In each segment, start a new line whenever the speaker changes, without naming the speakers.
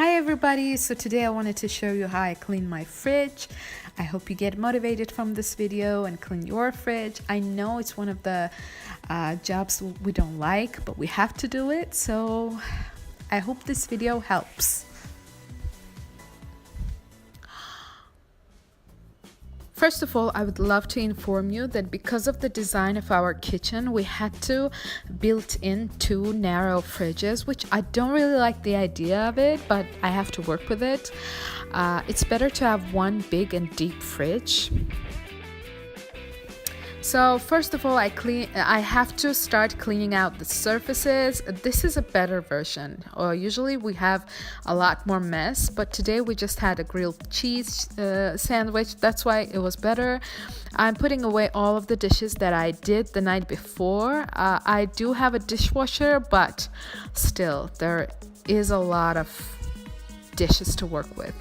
Hi everybody, so today I wanted to show you how I clean my fridge. I hope you get motivated from this video and clean your fridge. I know it's one of the jobs we don't like, but we have to do it, so I hope this video helps. First of all, I would love to inform you that because of the design of our kitchen, we had to build in two narrow fridges, which I don't really like the idea of it, but I have to work with it. It's better to have one big and deep fridge. So first of all, I have to start cleaning out the surfaces. This is a better version. Usually we have a lot more mess, but today we just had a grilled cheese sandwich. That's why it was better. I'm putting away all of the dishes that I did the night before. I do have a dishwasher, but still there is a lot of dishes to work with.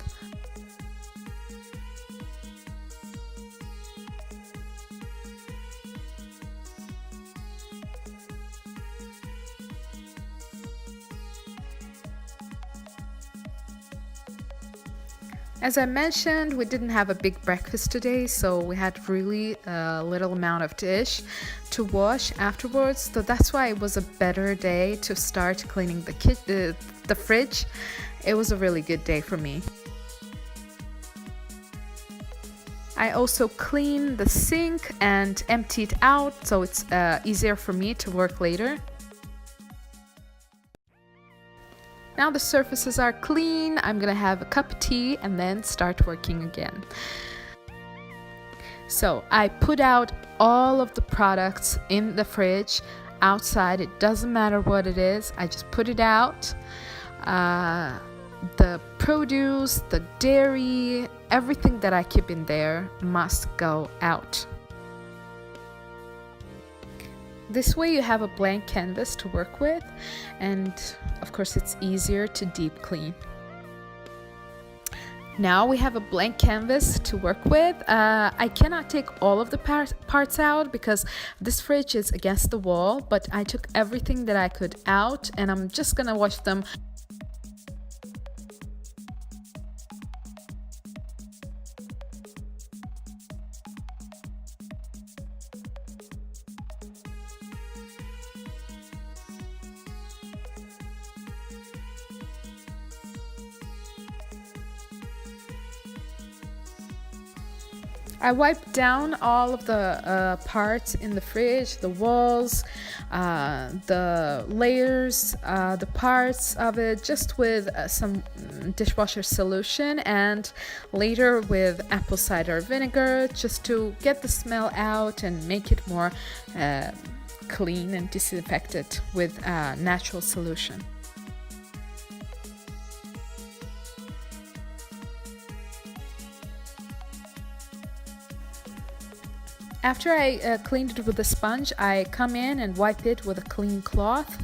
As I mentioned, we didn't have a big breakfast today, so we had really a little amount of dish to wash afterwards. So that's why it was a better day to start cleaning the fridge. It was a really good day for me. I also cleaned the sink and emptied out, so it's easier for me to work later. Now the surfaces are clean, I'm gonna have a cup of tea and then start working again. So I put out all of the products in the fridge outside. It doesn't matter what it is, I just put it out. The produce, the dairy, everything that I keep in there must go out. This way you have a blank canvas to work with, and of course it's easier to deep clean. Now we have a blank canvas to work with. I cannot take all of the parts out because this fridge is against the wall, but I took everything that I could out and I'm just gonna wash them. I wiped down all of the parts in the fridge, the walls, the layers, the parts of it, just with some dishwasher solution and later with apple cider vinegar, just to get the smell out and make it more clean and disinfected with natural solution. After I cleaned it with a sponge, I come in and wipe it with a clean cloth.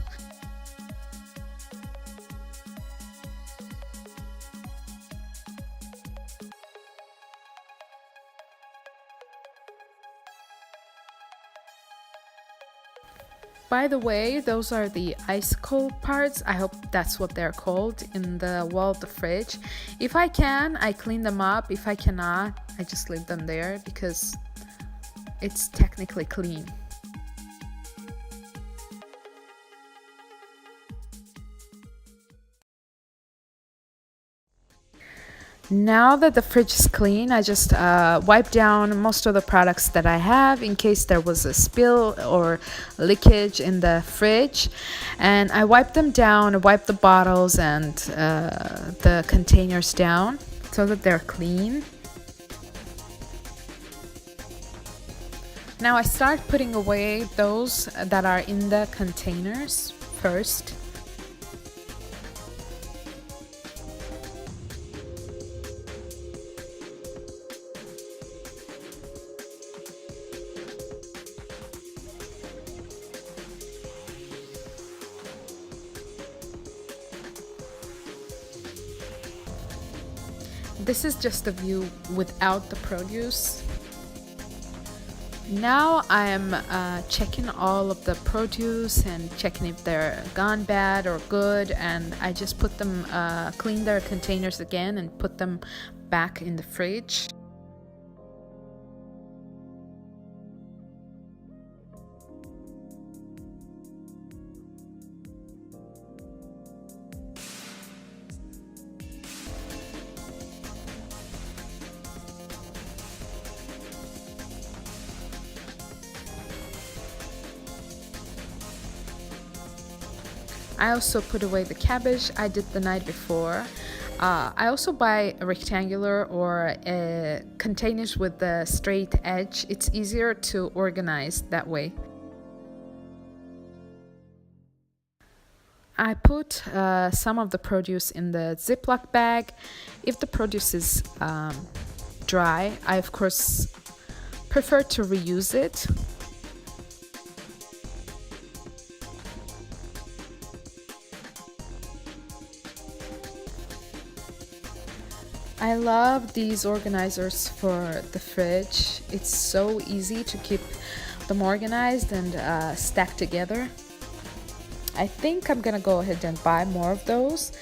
By the way, those are the ice cold parts. I hope that's what they're called in the wall of the fridge. If I can, I clean them up. If I cannot, I just leave them there because it's technically clean. Now that the fridge is clean, I just wipe down most of the products that I have in case there was a spill or leakage in the fridge, and I wipe them down, wipe the bottles and the containers down so that they're clean. Now I start putting away those that are in the containers first. This is just a view without the produce. Now I'm checking all of the produce and checking if they're gone bad or good, and I just put them, clean their containers again and put them back in the fridge. I also put away the cabbage I did the night before. I also buy a rectangular or containers with the straight edge. It's easier to organize that way. I put some of the produce in the Ziploc bag. If the produce is dry, I of course prefer to reuse it. I love these organizers for the fridge. It's so easy to keep them organized and stacked together. I think I'm gonna go ahead and buy more of those.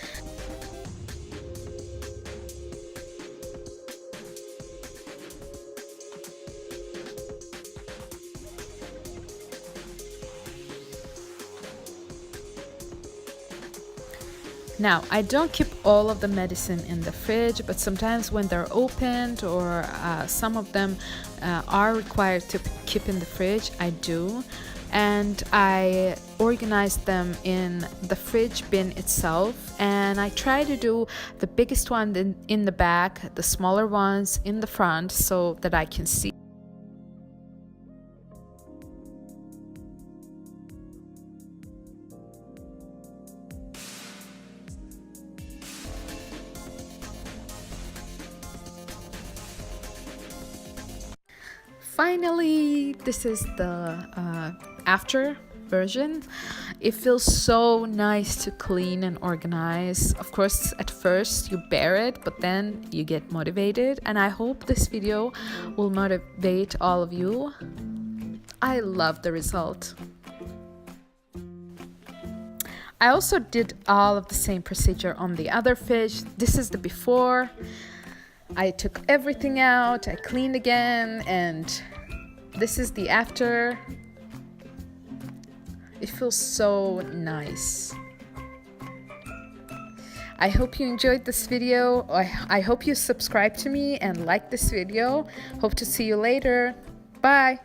Now, I don't keep all of the medicine in the fridge, but sometimes when they're opened or some of them are required to keep in the fridge, I do. And I organize them in the fridge bin itself, and I try to do the biggest one in the back, the smaller ones in the front, so that I can see. Finally, this is the after version. It feels so nice to clean and organize. Of course, at first you bear it, but then you get motivated, and I hope this video will motivate all of you. I love the result. I also did all of the same procedure on the other fish. This is the before. I took everything out, I cleaned again, and this is the after. It feels so nice. I hope you enjoyed this video. I hope you subscribe to me and like this video. Hope to see you later. Bye.